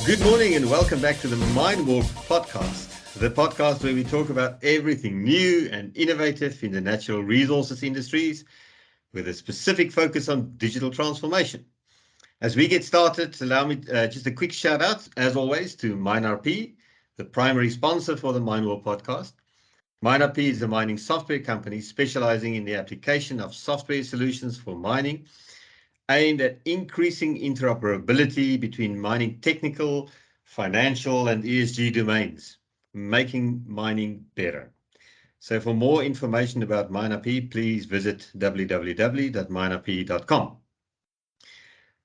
Good morning and welcome back to the Mindwarp podcast, the podcast where we talk about everything new and innovative in the natural resources industries with a specific focus on digital transformation. As we get started, allow me just a quick shout out, as always, to MineRP, the primary sponsor for the Mindwarp podcast. MineRP is a mining software company specializing in the application of software solutions for mining, aimed at increasing interoperability between mining technical, financial, and ESG domains, making mining better. So for more information about MineRP, please visit www.minerp.com.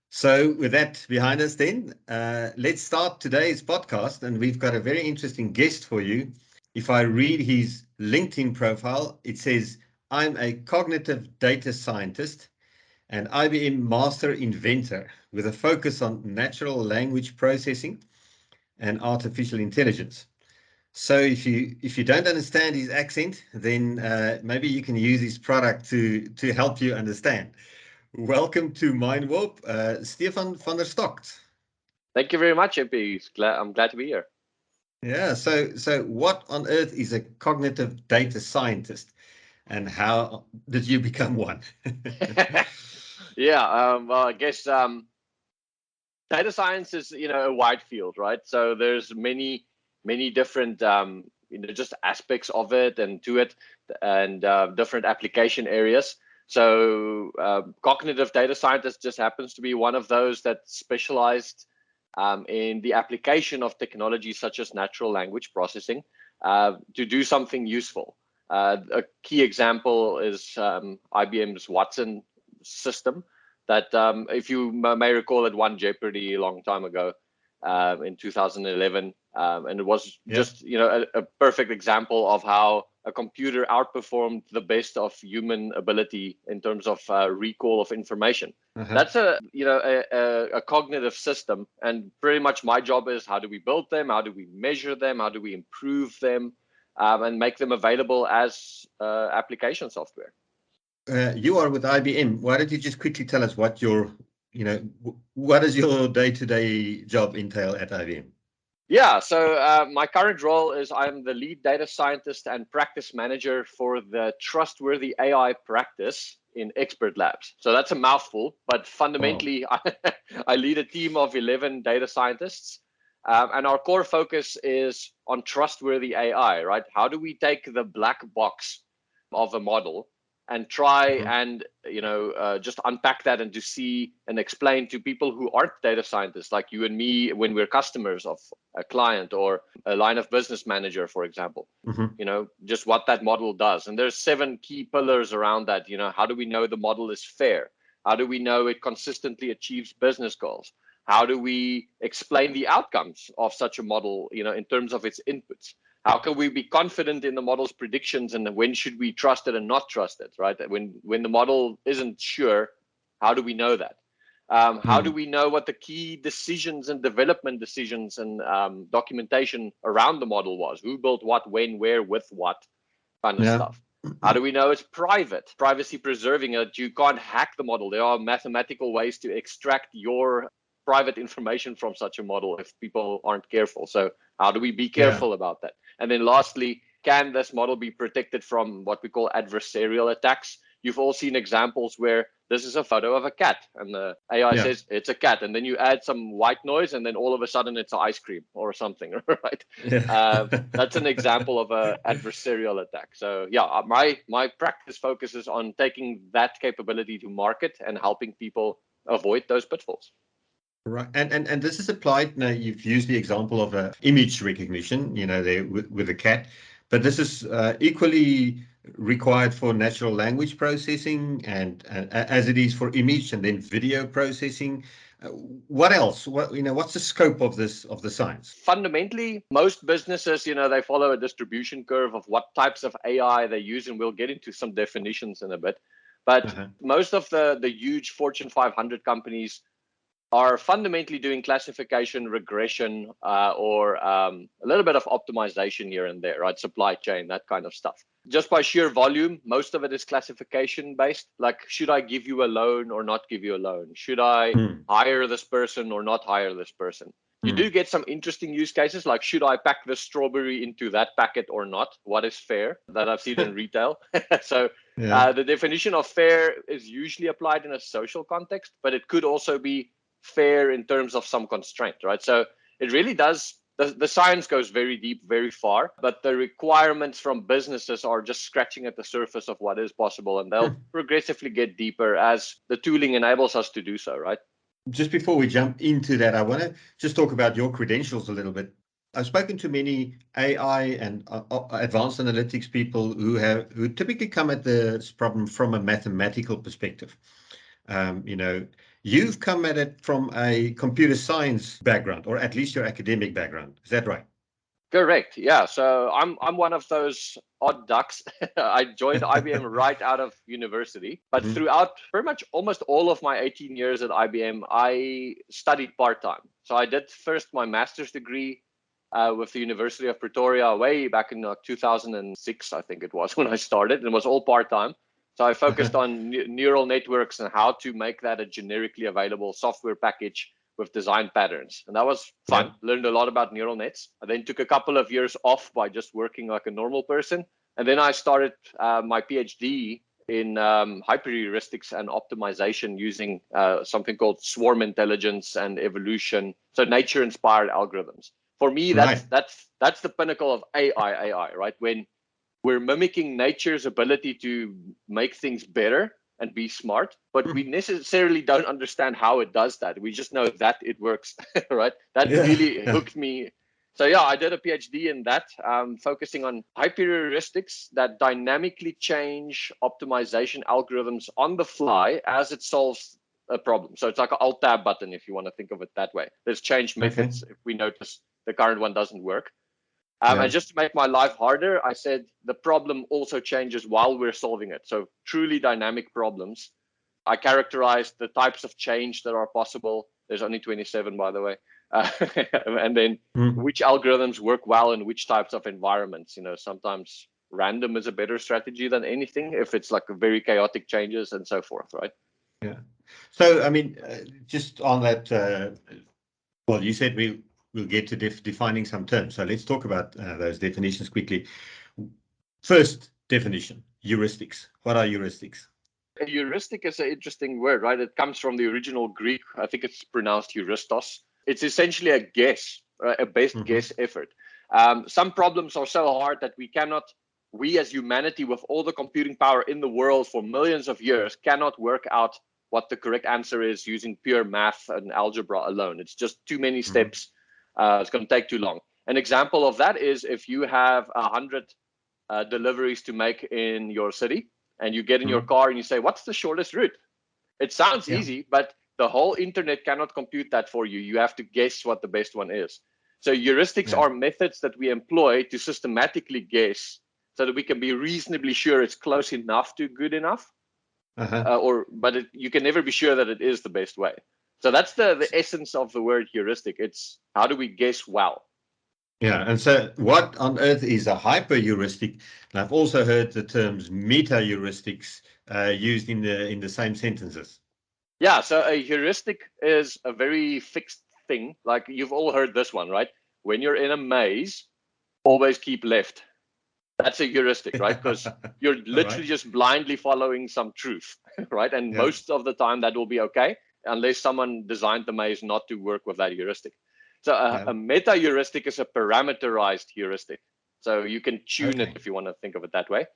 So with that behind us then, let's start today's podcast, and we've got a very interesting guest for you. If I read his LinkedIn profile, it says, I'm a cognitive data scientist and IBM Master Inventor with a focus on natural language processing and artificial intelligence. So if you don't understand his accent, then maybe you can use his product to help you understand. Welcome to Mindwarp, Stefan van der Stockt. Thank you very much, MP. I'm glad to be here. Yeah, so what on earth is a cognitive data scientist, and how did you become one? Yeah, well, I guess data science is a wide field, right? So there's many different just aspects of it and to it, and different application areas. So cognitive data scientist just happens to be one of those that specialized in the application of technology such as natural language processing to do something useful. A key example is IBM's Watson system that, if you may recall, it won Jeopardy a long time ago in 2011. And it was just, a perfect example of how a computer outperformed the best of human ability in terms of recall of information. That's a cognitive system, and pretty much my job is how do we build them, how do we measure them, how do we improve them, and make them available as application software. You are with IBM. Why don't you just quickly tell us what what does your day-to-day job entail at IBM? Yeah, so my current role is I'm the lead data scientist and practice manager for the Trustworthy AI practice in Expert Labs. So that's a mouthful, but fundamentally, wow. I lead a team of 11 data scientists, and our core focus is on trustworthy AI, right? How do we take the black box of a model and try and just unpack that and to see and explain to people who aren't data scientists like you and me when we're customers of a client or a line of business manager, for example, just what that model does. And there's 7 key pillars around that. How do we know the model is fair? How do we know it consistently achieves business goals? How do we explain the outcomes of such a model, in terms of its inputs? How can we be confident in the model's predictions, and when should we trust it and not trust it, right? When the model isn't sure, how do we know that? How do we know what the key decisions and development decisions and documentation around the model was? Who built what, when, where, with what kind of stuff? How do we know it's private, privacy preserving, that you can't hack the model? There are mathematical ways to extract your private information from such a model if people aren't careful. So how do we be careful about that? And then lastly, can this model be protected from what we call adversarial attacks? You've all seen examples where this is a photo of a cat and the AI says it's a cat. And then you add some white noise and then all of a sudden it's an ice cream or something, right? That's an example of an adversarial attack. So yeah, my practice focuses on taking that capability to market and helping people avoid those pitfalls. Right, and this is applied. Now you've used the example of image recognition, there with a cat, but this is equally required for natural language processing and as it is for image and then video processing. What else? What's the scope of the science? Fundamentally, most businesses, they follow a distribution curve of what types of AI they use, and we'll get into some definitions in a bit. But most of the huge Fortune 500 companies are fundamentally doing classification, regression, or a little bit of optimization here and there, right? Supply chain, that kind of stuff. Just by sheer volume, most of it is classification based. Like, should I give you a loan or not give you a loan? Should I hire this person or not hire this person? You do get some interesting use cases, like should I pack the strawberry into that packet or not? What is fair, that I've seen in retail. So the definition of fair is usually applied in a social context, but it could also be fair in terms of some constraint, right? So it really does, the science goes very deep, very far, but the requirements from businesses are just scratching at the surface of what is possible, and they'll progressively get deeper as the tooling enables us to do so, right? Just before we jump into that, I want to just talk about your credentials a little bit. I've spoken to many AI and advanced analytics people who typically come at this problem from a mathematical perspective. You've come at it from a computer science background, or at least your academic background. Is that right? Correct. Yeah. So I'm one of those odd ducks. I joined IBM right out of university, but throughout pretty much almost all of my 18 years at IBM, I studied part-time. So I did first my master's degree with the University of Pretoria way back in 2006, I think it was, when I started, and it was all part-time. So I focused on neural networks and how to make that a generically available software package with design patterns. And that was fun. Yeah. Learned a lot about neural nets. I then took a couple of years off by just working like a normal person. And then I started my PhD in hyperheuristics and optimization using something called swarm intelligence and evolution. So nature-inspired algorithms. For me, that's the pinnacle of AI, right? When we're mimicking nature's ability to make things better and be smart, but we necessarily don't understand how it does that. We just know that it works, right? That really hooked me. So yeah, I did a PhD in that, focusing on hyperheuristics that dynamically change optimization algorithms on the fly as it solves a problem. So it's like an Alt-Tab button, if you want to think of it that way. There's change methods if we notice the current one doesn't work. And just to make my life harder, I said the problem also changes while we're solving it. So truly dynamic problems. I characterized the types of change that are possible. There's only 27, by the way. And then which algorithms work well in which types of environments. Sometimes random is a better strategy than anything if it's like very chaotic changes and so forth, right? Yeah. So, I mean, just on that, well, you said we'll get to defining some terms. So let's talk about those definitions quickly. First definition, heuristics. What are heuristics? A heuristic is an interesting word, right? It comes from the original Greek. I think it's pronounced heuristos. It's essentially a guess, a best guess effort. Some problems are so hard that we as humanity, with all the computing power in the world for millions of years, cannot work out what the correct answer is using pure math and algebra alone. It's just too many steps. It's going to take too long. An example of that is if you have 100 deliveries to make in your city, and you get in your car and you say, what's the shortest route? It sounds easy, but the whole internet cannot compute that for you. You have to guess what the best one is. So heuristics are methods that we employ to systematically guess so that we can be reasonably sure it's close enough to good enough. But you can never be sure that it is the best way. So that's the essence of the word heuristic. It's how do we guess well? Yeah, and so what on earth is a hyperheuristic? And I've also heard the terms meta-heuristics used in the same sentences. Yeah, so a heuristic is a very fixed thing. Like you've all heard this one, right? When you're in a maze, always keep left. That's a heuristic, right? Because you're literally just blindly following some truth, right? And most of the time that will be okay, unless someone designed the maze not to work with that heuristic. So a meta heuristic is a parameterized heuristic. So you can tune it if you want to think of it that way.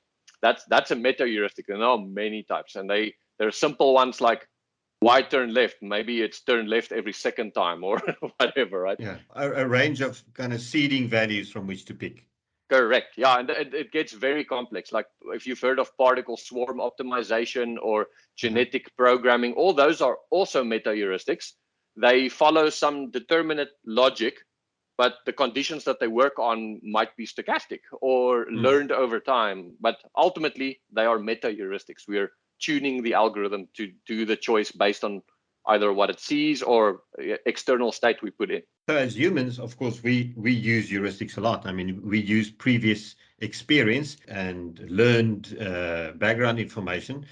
That's a meta heuristic. And there are many types, and there are simple ones like why turn left? Maybe it's turn left every second time or whatever, right? Yeah, a range of kind of seeding values from which to pick. Correct. Yeah, and it gets very complex. Like if you've heard of particle swarm optimization or genetic programming, all those are also meta heuristics. They follow some determinate logic, but the conditions that they work on might be stochastic or learned over time. But ultimately, they are meta heuristics. We're tuning the algorithm to do the choice based on either what it sees or external state we put in. So as humans, of course, we use heuristics a lot. I mean, we use previous experience and learned background information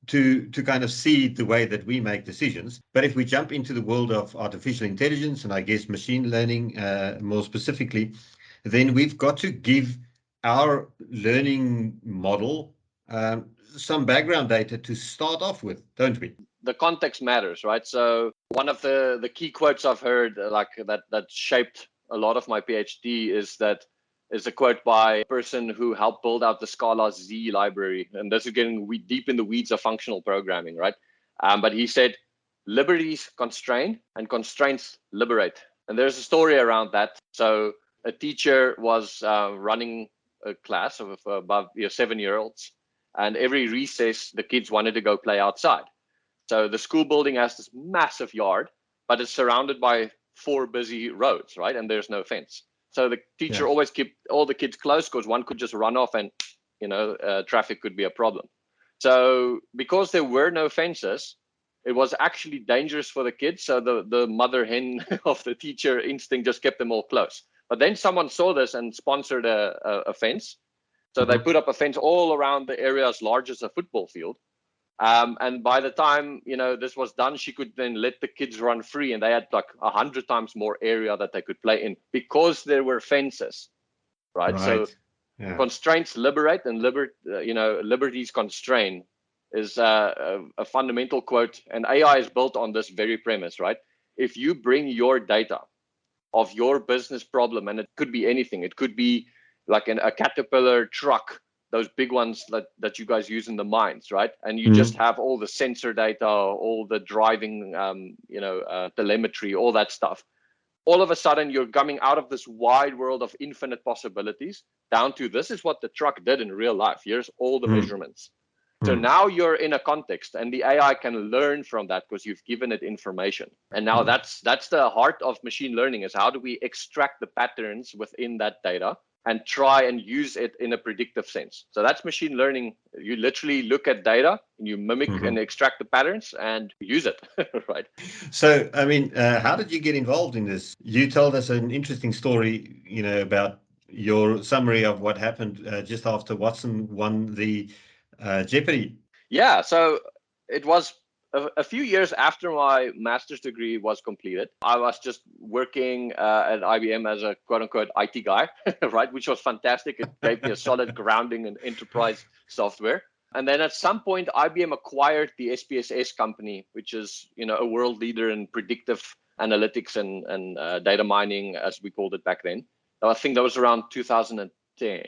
to kind of see the way that we make decisions. But if we jump into the world of artificial intelligence, and I guess machine learning more specifically, then we've got to give our learning model some background data to start off with, don't we? The context matters, right? So one of the key quotes I've heard, like that shaped a lot of my PhD, is a quote by a person who helped build out the Scala Z library. And this is getting deep in the weeds of functional programming, right? But he said, liberties constrain and constraints liberate. And there's a story around that. So a teacher was running a class of above 7-year-olds. And every recess, the kids wanted to go play outside. So the school building has this massive yard, but it's surrounded by 4 busy roads, right? And there's no fence. So the teacher always kept all the kids close, because one could just run off and, traffic could be a problem. So because there were no fences, it was actually dangerous for the kids. So the mother hen of the teacher instinct just kept them all close. But then someone saw this and sponsored a fence. So they put up a fence all around the area as large as a football field. And by the time, this was done, she could then let the kids run free, and they had like 100 times more area that they could play in because there were fences, right? So constraints liberate, and liberties constrain is a fundamental quote. And AI is built on this very premise, right? If you bring your data of your business problem, and it could be anything, it could be like a Caterpillar truck, those big ones that you guys use in the mines, right? And you just have all the sensor data, all the driving, telemetry, all that stuff. All of a sudden, you're coming out of this wide world of infinite possibilities down to, this is what the truck did in real life. Here's all the measurements. So now you're in a context, and the AI can learn from that because you've given it information. And now that's the heart of machine learning, is how do we extract the patterns within that data and try and use it in a predictive sense. So that's machine learning. You literally look at data and you mimic and extract the patterns and use it, right? So, I mean, how did you get involved in this? You told us an interesting story, about your summary of what happened just after Watson won the Jeopardy. Yeah, so it was a few years after my master's degree was completed. I was just working at IBM as a quote-unquote IT guy, right, which was fantastic. It gave me a solid grounding in enterprise software. And then at some point, IBM acquired the SPSS company, which is a world leader in predictive analytics and data mining, as we called it back then. I think that was around 2010.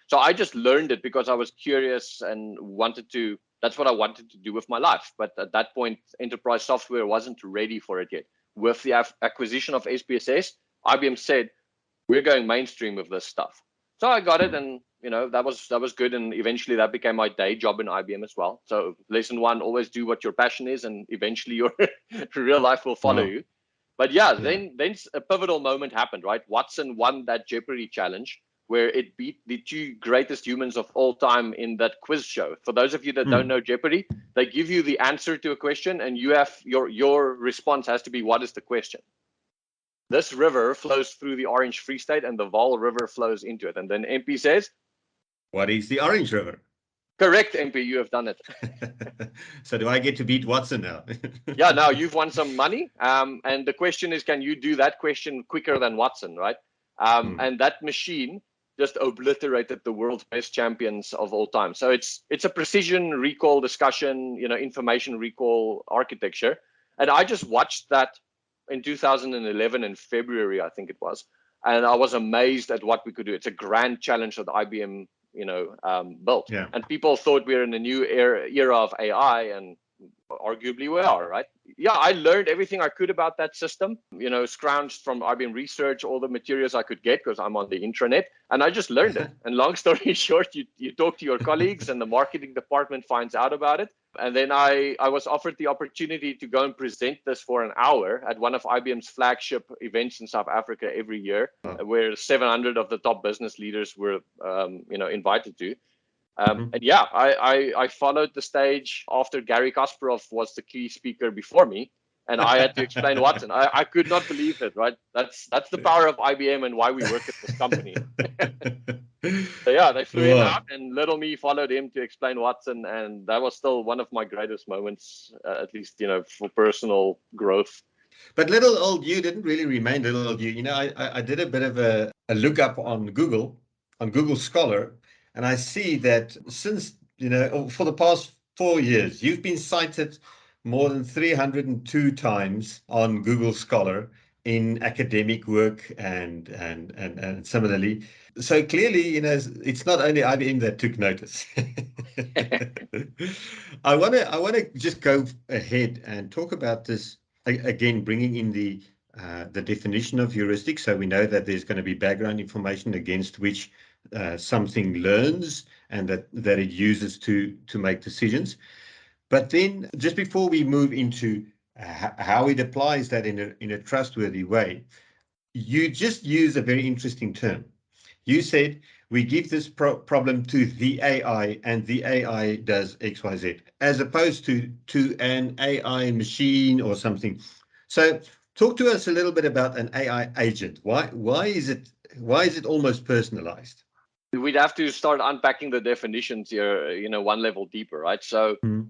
So I just learned it because I was curious and that's what I wanted to do with my life. But at that point, enterprise software wasn't ready for it yet. With the acquisition of SPSS, IBM said, we're going mainstream with this stuff. So I got it, and that was good. And eventually that became my day job in IBM as well. So lesson 1, always do what your passion is, and eventually your real life will follow you. But then a pivotal moment happened, right? Watson won that Jeopardy challenge, where it beat the 2 greatest humans of all time in that quiz show. For those of you that don't know Jeopardy, they give you the answer to a question, and you have your response has to be, what is the question? This river flows through the Orange Free State, and the Vaal River flows into it. And then MP says, what is the Orange River? Correct, MP, you have done it. So do I get to beat Watson now? Yeah, now you've won some money. And the question is, can you do that question quicker than Watson, right? And that machine just obliterated the world's best champions of all time. So it's a precision recall discussion, information recall architecture. And I just watched that in 2011 in February, I think it was. And I was amazed at what we could do. It's a grand challenge that IBM, built. Yeah. And people thought we were in a new era of AI, and arguably we are, right? Yeah, I learned everything I could about that system, scrounged from IBM research, all the materials I could get because I'm on the intranet, and I just learned it. And long story short, you talk to your colleagues and the marketing department finds out about it. And then I was offered the opportunity to go and present this for an hour at one of IBM's flagship events in South Africa every year, where 700 of the top business leaders were, invited to. And yeah, I followed the stage after Gary Kasparov was the key speaker before me, and I had to explain Watson. I could not believe it, right? That's the power of IBM and why we work at this company. So yeah, they flew him Wow. out, and little me followed him to explain Watson, and that was still one of my greatest moments, at least for personal growth. But little old you didn't really remain little old you. I did a bit of a look up on Google Scholar, and I see that since, for the past 4 years, you've been cited more than 302 times on Google Scholar in academic work and similarly. So clearly, it's not only IBM that took notice. I want to just go ahead and talk about this again, bringing in the definition of heuristic, so we know that there's going to be background information against which something learns and that it uses to make decisions. But then, just before we move into how it applies that in a trustworthy way, you just use a very interesting term. You said we give this problem to the AI and the AI does XYZ, as opposed to an AI machine or something. So talk to us a little bit about an AI agent. Why is it almost personalized? We'd have to start unpacking the definitions here, one level deeper, right? So Mm,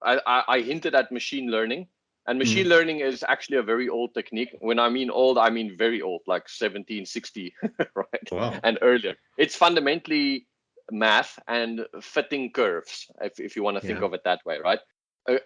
I hinted at machine learning, and machine mm. learning is actually a very old technique. When I mean old, I mean very old, like 1760, right? Wow. And earlier. It's fundamentally math and fitting curves, if you want to think Yeah. of it that way, right?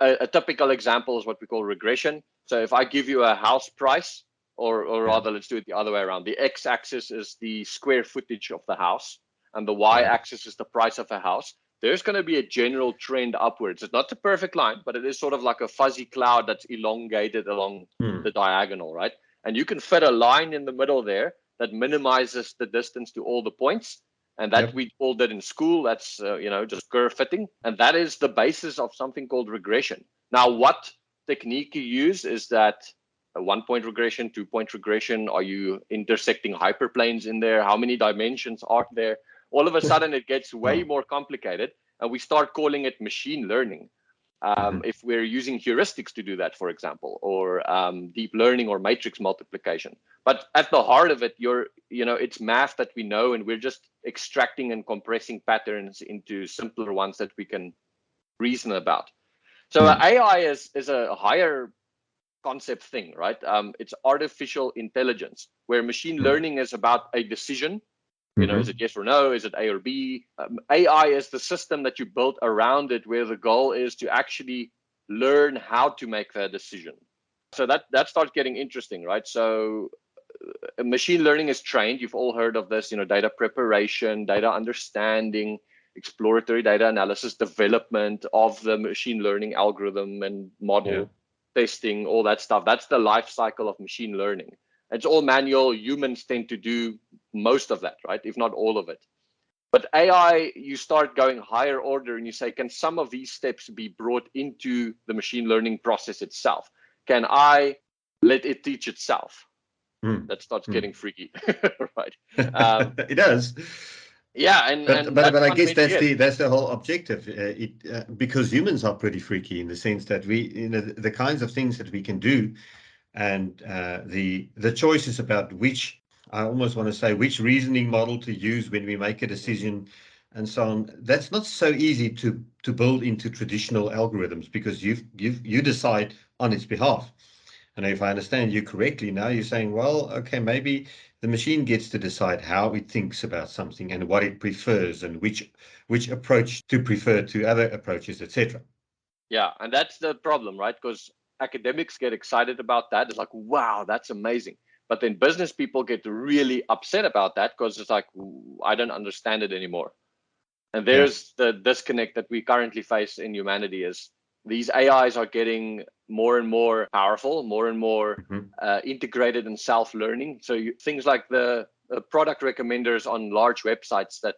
A typical example is what we call regression. So if I give you a house price, or Yeah. rather, let's do it the other way around. The x-axis is the square footage of the house, and the Right. y-axis is the price of a house. There's going to be a general trend upwards. It's not the perfect line, but it is sort of like a fuzzy cloud that's elongated along Mm. the diagonal, right? And you can fit a line in the middle there that minimizes the distance to all the points. And that Yep. we called it in school. That's, just curve fitting. And that is the basis of something called regression. Now, what technique you use is that a 1-point regression, 2-point regression? Are you intersecting hyperplanes in there? How many dimensions are there? All of a sudden, it gets way Wow. more complicated, and we start calling it machine learning. Mhm. If we're using heuristics to do that, for example, or deep learning or matrix multiplication. But at the heart of it, it's math that we know, and we're just extracting and compressing patterns into simpler ones that we can reason about. So Mm. AI is a higher concept thing, right? It's artificial intelligence, where machine Mm. learning is about a decision. Is it Mhm. yes or no? Is it A or B? AI is the system that you build around it, where the goal is to actually learn how to make that decision. So that starts getting interesting, right? So machine learning is trained. You've all heard of this, data preparation, data understanding, exploratory data analysis, development of the machine learning algorithm and Yeah. model, testing, all that stuff. That's the life cycle of machine learning. It's all manual. Humans tend to do most of that, right? If not all of it. But AI, you start going higher order and you say, can some of these steps be brought into the machine learning process itself? Can I let it teach itself? Mm. That starts Mm. getting freaky, right? It does. Yeah, and But and but that's but I guess fundamentally that's it. the whole objective. Because humans are pretty freaky in the sense that the kinds of things that we can do, and the choices about which, I almost want to say, which reasoning model to use when we make a decision, and so on. That's not so easy to build into traditional algorithms because you decide on its behalf. And if I understand you correctly, now you're saying, well, okay, maybe the machine gets to decide how it thinks about something and what it prefers and which approach to prefer to other approaches, etc. Yeah, and that's the problem, right? Because academics get excited about that. It's like, wow, that's amazing. But then business people get really upset about that because it's like, I don't understand it anymore. And Yeah. there's the disconnect that we currently face in humanity is these AIs are getting more and more powerful, more and more Hmm. integrated and self-learning. So things like the product recommenders on large websites that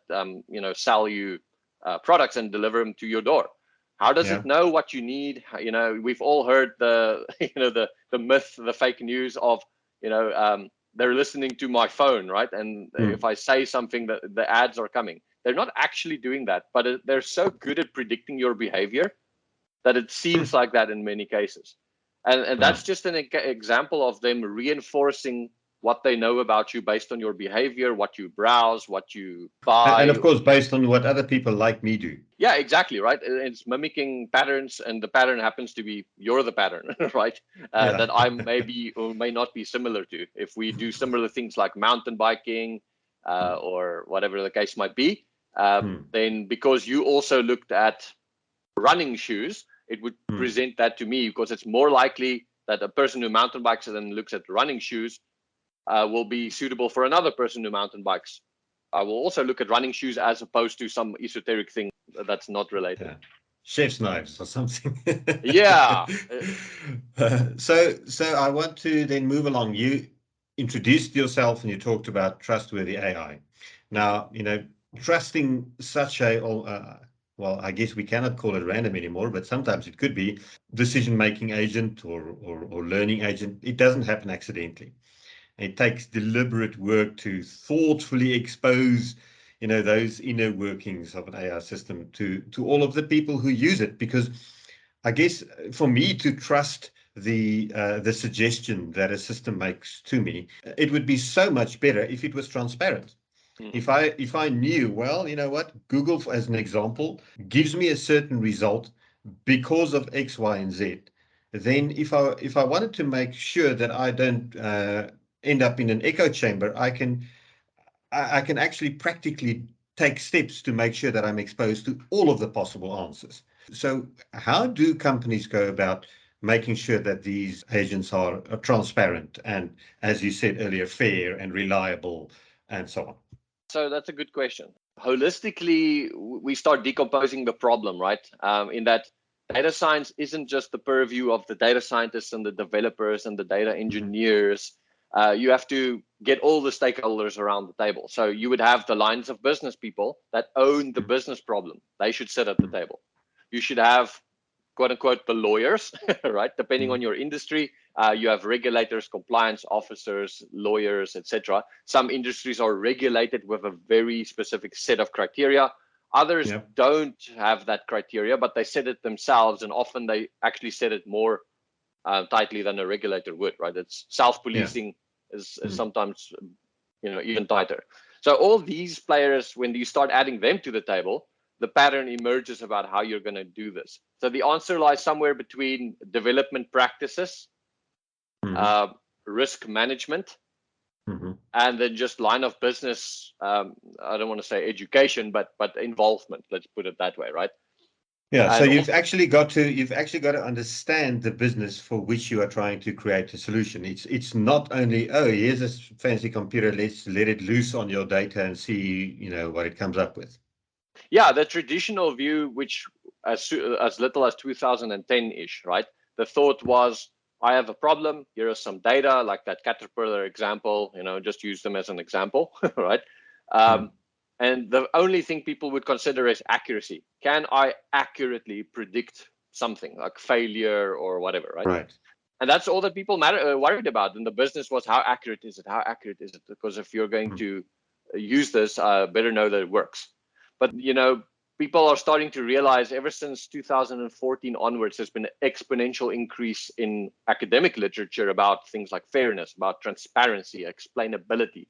sell you products and deliver them to your door. How does Yeah. it know what you need? We've all heard the the myth, the fake news of they're listening to my phone, right? And if Mm. I say something, that the ads are coming. They're not actually doing that, but they're so good at predicting your behavior that it seems Hmm. like that in many cases. And that's Wow. just an example of them reinforcing. what they know about you based on your behavior, what you browse, what you And buy. of course, based on what other people like me do. Yeah, exactly, right. It's mimicking patterns, and the pattern happens to be you're the pattern, right? That I may be or may not be similar to. If we do similar things like mountain biking or whatever the case might be, then because you also looked at running shoes, it would present that to me, because it's more likely that a person who mountain bikes and then looks at running shoes will be suitable for another person who mountain bikes. I will also look at running shoes as opposed to some esoteric thing that's not related. Yeah. Chef's knives or something. Yeah. So I want to then move along. You introduced yourself and you talked about trustworthy AI. Now, trusting such a, well, I guess we cannot call it random anymore, but sometimes it could be decision-making agent or learning agent. It doesn't happen accidentally. It takes deliberate work to thoughtfully expose, those inner workings of an AI system to all of the people who use it. Because I guess for me to trust the suggestion that a system makes to me, it would be so much better if it was transparent. If I knew, well, you know what, Google, as an example, gives me a certain result because of X, Y, and Z. Then if I wanted to make sure that I don't end up in an echo chamber, I can actually practically take steps to make sure that I'm exposed to all of the possible answers. So how do companies go about making sure that these agents are transparent and, as you said earlier, fair and reliable and so on? So that's a good question. Holistically, we start decomposing the problem, right? In that data science isn't just the purview of the data scientists and the developers and the data engineers. You have to get all the stakeholders around the table. So you would have the lines of business people that own the business problem. They should sit at the table. You should have, quote unquote, the lawyers, right? Depending on your industry, you have regulators, compliance officers, lawyers, etc. Some industries are regulated with a very specific set of criteria. Others don't have that criteria, but they set it themselves, and often they actually set it more tightly than a regulator would, right? It's self-policing is sometimes, even tighter. So all these players, when you start adding them to the table, the pattern emerges about how you're going to do this. So the answer lies somewhere between development practices, risk management, and then just line of business. I don't want to say education, but involvement. Let's put it that way, right? Yeah. So you've actually got to understand the business for which you are trying to create a solution. It's not only, oh, here's this fancy computer, let's let it loose on your data and see, what it comes up with. Yeah, the traditional view, which as little as 2010-ish, right? The thought was, I have a problem. Here are some data, like that Caterpillar example. Just use them as an example, right? And the only thing people would consider is accuracy. Can I accurately predict something like failure or whatever, right? Right. And that's all that people worried about. And the business was, how accurate is it? How accurate is it? Because if you're going to use this, better know that it works. But, people are starting to realize ever since 2014 onwards, there's been an exponential increase in academic literature about things like fairness, about transparency, explainability.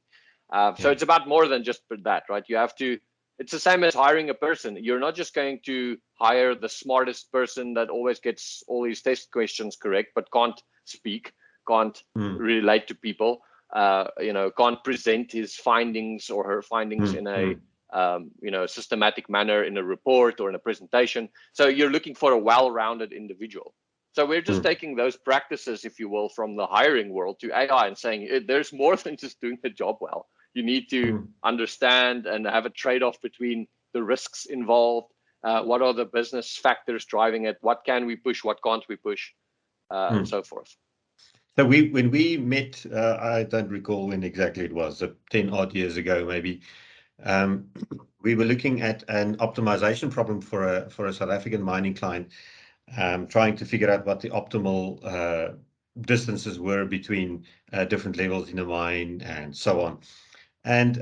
So it's about more than just that, right? It's the same as hiring a person. You're not just going to hire the smartest person that always gets all these test questions correct, but can't speak, can't relate to people, can't present his findings or her findings in a systematic manner in a report or in a presentation. So you're looking for a well-rounded individual. So we're just taking those practices, if you will, from the hiring world to AI and saying there's more than just doing the job well. You need to understand and have a trade-off between the risks involved. What are the business factors driving it? What can we push? What can't we push? And so forth. So when we met, I don't recall when exactly it was, 10 odd years ago, maybe. We were looking at an optimization problem for a South African mining client, trying to figure out what the optimal distances were between different levels in a mine and so on. And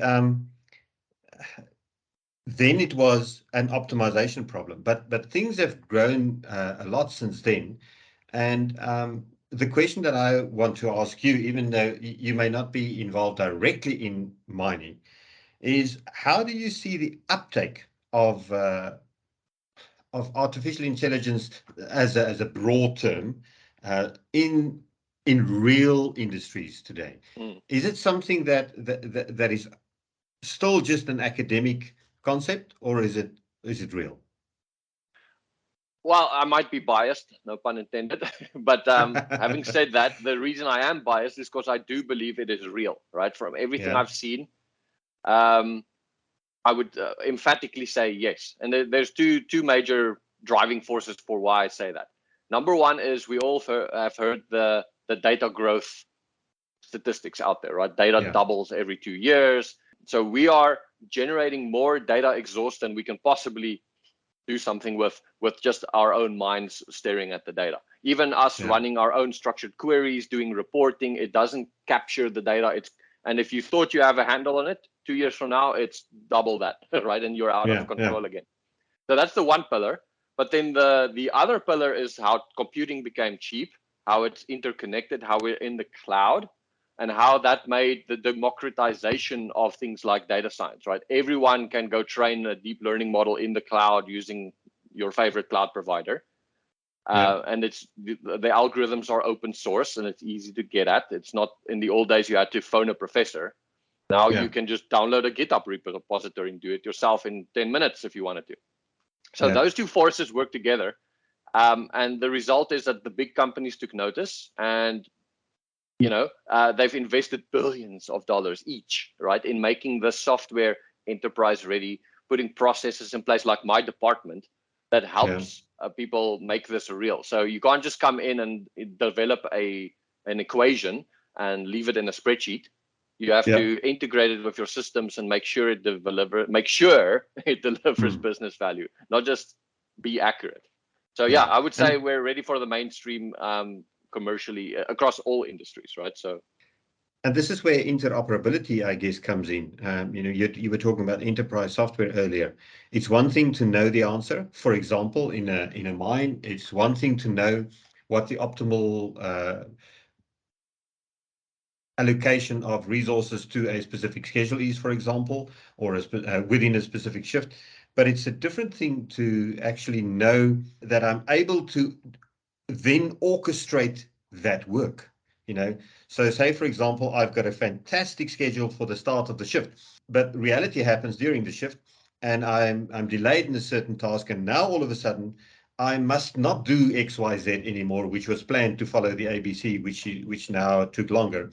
then it was an optimization problem, but things have grown a lot since then. And the question that I want to ask you, even though you may not be involved directly in mining, is how do you see the uptake of artificial intelligence as a broad term in real industries today? Mm. Is it something that is still just an academic concept, or is it real? Well, I might be biased, no pun intended. But having said that, the reason I am biased is because I do believe it is real, right? From everything Yeah, I've seen, um, I would emphatically say yes. And there's two major driving forces for why I say that. Number one is we all have heard the data growth statistics out there, right? Data yeah, doubles every 2 years. So we are generating more data exhaust than we can possibly do something with just our own minds staring at the data. Even us yeah, running our own structured queries, doing reporting, it doesn't capture the data. And if you thought you have a handle on it, 2 years from now, it's double that, right? And you're out of yeah, yeah, control again. So that's the one pillar. But then the other pillar is how computing became cheap, how it's interconnected, how we're in the cloud, and how that made the democratization of things like data science, right? Everyone can go train a deep learning model in the cloud using your favorite cloud provider. yeah, And the algorithms are open source and it's easy to get at. It's not in the old days you had to phone a professor. Now you yeah, can just download a GitHub repository and do it yourself in 10 minutes if you wanted to. So yeah, those two forces work together. And the result is that the big companies took notice and they've invested billions of dollars each, right, in making the software enterprise ready, putting processes in place like my department that yeah, helps people make this real. So you can't just come in and develop an equation and leave it in a spreadsheet. You have yeah. to integrate it with your systems and make sure it delivers Mm, business value, not just be accurate. So yeah, yeah. I would say And we're ready for the mainstream commercially across all industries, right? So this is where interoperability, I guess, comes in. You were talking about enterprise software earlier. It's one thing to know the answer. For example, in a mine, it's one thing to know what the optimal allocation of resources to a specific schedule is, for example, or within a specific shift. But it's a different thing to actually know that I'm able to then orchestrate that work. So say, for example, I've got a fantastic schedule for the start of the shift, but reality happens during the shift and I'm delayed in a certain task, and now all of a sudden I must not do XYZ anymore, which was planned to follow the ABC, which now took longer.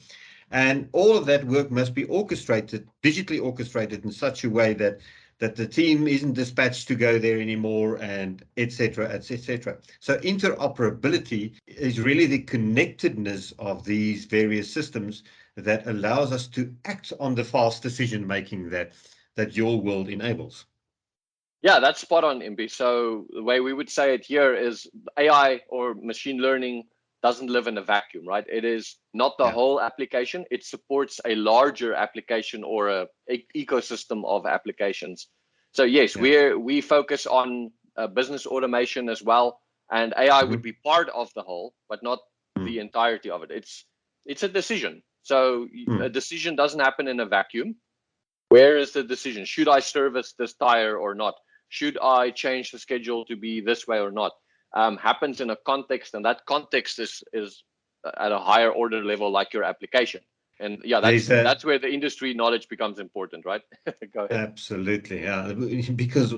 And all of that work must be orchestrated, digitally orchestrated in such a way that the team isn't dispatched to go there anymore, and et cetera, et cetera. So interoperability is really the connectedness of these various systems that allows us to act on the fast decision making that your world enables. yeah, that's spot on, Imbi. So the way we would say it here is AI or machine learning doesn't live in a vacuum, right? It is not the Yeah, whole application. It supports a larger application or a ecosystem of applications. So yes, yeah, we focus on business automation as well, and AI would mm-hmm. be part of the whole, but not Mm, the entirety of it. It's a decision. So a mm, decision doesn't happen in a vacuum. Where is the decision? Should I service this tire or not? Should I change the schedule to be this way or not? Happens in a context, and that context is at a higher order level, like your application. And yeah, there's a that's where the industry knowledge becomes important, right? Go ahead. Absolutely, yeah. Because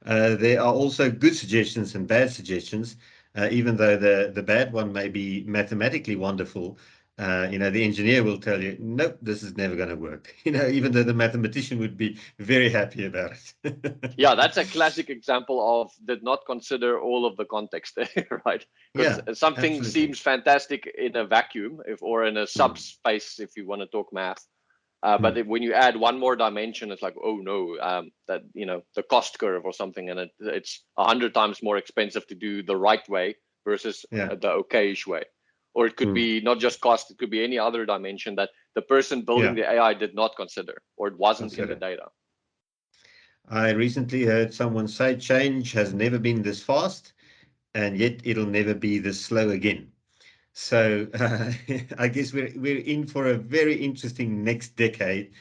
there are also good suggestions and bad suggestions. Even though the bad one may be mathematically wonderful, the engineer will tell you, nope, this is never going to work. Even though the mathematician would be very happy about it. Yeah, that's a classic example of did not consider all of the context, right? Because Yeah, something absolutely. seems fantastic in a vacuum, if or in a Mm, subspace, if you want to talk math. But mm, when you add one more dimension, it's like, oh no, that the cost curve or something, and it's 100 times more expensive to do the right way versus yeah, the okayish way. Or it could mm, be not just cost; it could be any other dimension that the person building yeah. the AI did not consider, or it wasn't in the Consider. data. I recently heard someone say change has never been this fast, and yet it'll never be this slow again. So I guess we're in for a very interesting next decade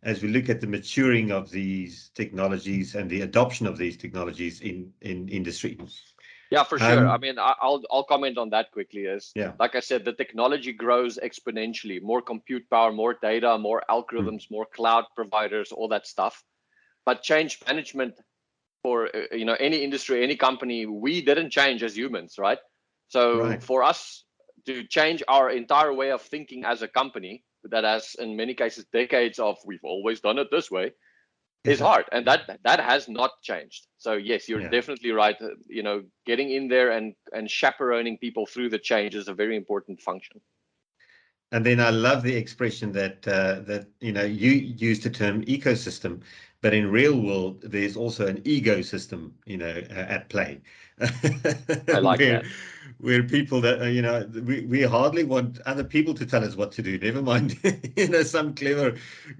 as we look at the maturing of these technologies and the adoption of these technologies in industry. Yeah, for sure. I mean, I'll comment on that quickly. Is Yeah. like I said, the technology grows exponentially. More compute power, more data, more algorithms, more cloud providers, all that stuff. But change management for any industry, any company, we didn't change as humans, right? So Right. for us to change our entire way of thinking as a company that has in many cases decades of we've always done it this way is hard, and that has not changed. So yes, you're Yeah. definitely right. Getting in there and chaperoning people through the change is a very important function. And then I love the expression that you use the term ecosystem, but in real world there's also an ecosystem at play. I like where that. where people that we hardly want other people to tell us what to do. Never mind some clever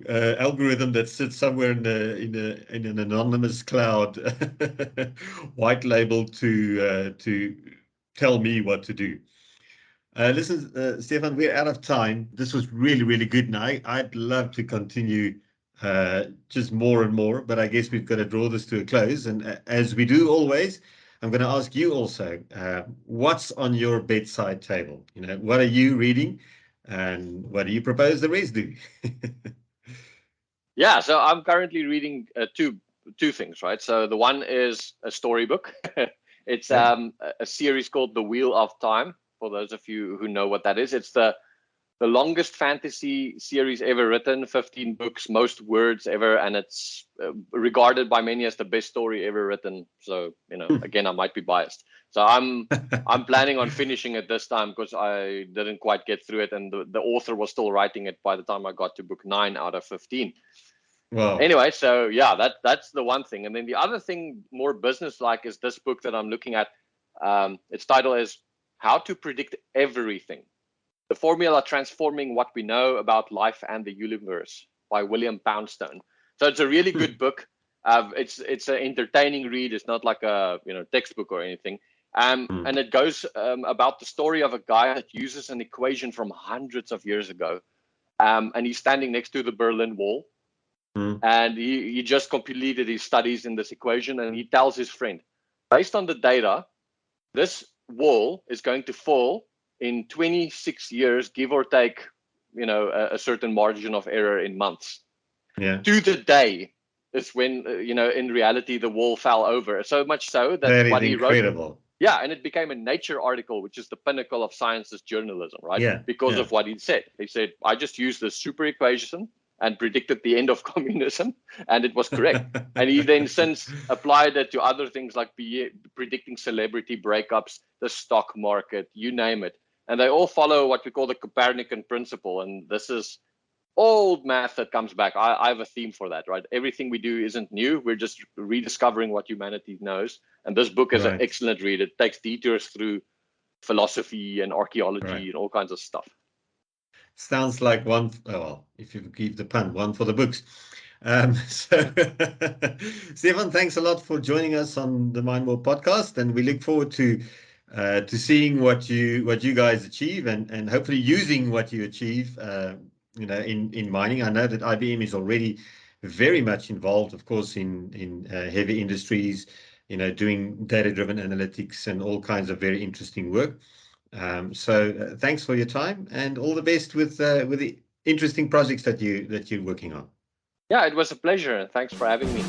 algorithm that sits somewhere in an anonymous cloud, white labeled to tell me what to do. Listen, Stefan, we're out of time. This was really, really good. And I'd love to continue just more and more, but I guess we've got to draw this to a close. And as we do always, I'm going to ask you also, what's on your bedside table? What are you reading, and what do you propose the rest do? Yeah, so I'm currently reading two things, right? So the one is a storybook. It's Yeah. a series called The Wheel of Time. For those of you who know what that is, it's the longest fantasy series ever written, 15 books, most words ever, and it's regarded by many as the best story ever written. So, again, I might be biased. So I'm planning on finishing it this time because I didn't quite get through it, and the author was still writing it by the time I got to book 9 out of 15. Wow. Anyway, so yeah, that's the one thing. And then the other thing, more business-like, is this book that I'm looking at. Its title is How to Predict Everything: The Formula Transforming What We Know About Life and the Universe by William Poundstone. So it's a really good book. It's an entertaining read. It's not like a textbook or anything. And it goes about the story of a guy that uses an equation from hundreds of years ago. And he's standing next to the Berlin Wall. And he just completed his studies in this equation, and he tells his friend, based on the data, this wall is going to fall in 26 years, give or take, a certain margin of error in months. Yeah. To the day is when, in reality, the wall fell over. So much so that That what is he wrote, incredible. yeah, and it became a Nature article, which is the pinnacle of science's journalism, right? Yeah. Because Yeah. of what he said. He said, I just used this super equation and predicted the end of communism, and it was correct. And he then since applied it to other things like predicting celebrity breakups, the stock market, you name it. And they all follow what we call the Copernican principle. And this is old math that comes back. I have a theme for that, right? Everything we do isn't new. We're just rediscovering what humanity knows. And this book is an Right. excellent read. It takes detours through philosophy and archaeology Right. and all kinds of stuff. Sounds like one, well, if you keep the pun, one for the books. Stefan, thanks a lot for joining us on the Mindwall podcast, and we look forward to seeing what you guys achieve, and hopefully using what you achieve, in mining. I know that IBM is already very much involved, of course, in heavy industries, doing data-driven analytics and all kinds of very interesting work. So thanks for your time, and all the best with the interesting projects that you're working on. Yeah, it was a pleasure. Thanks for having me.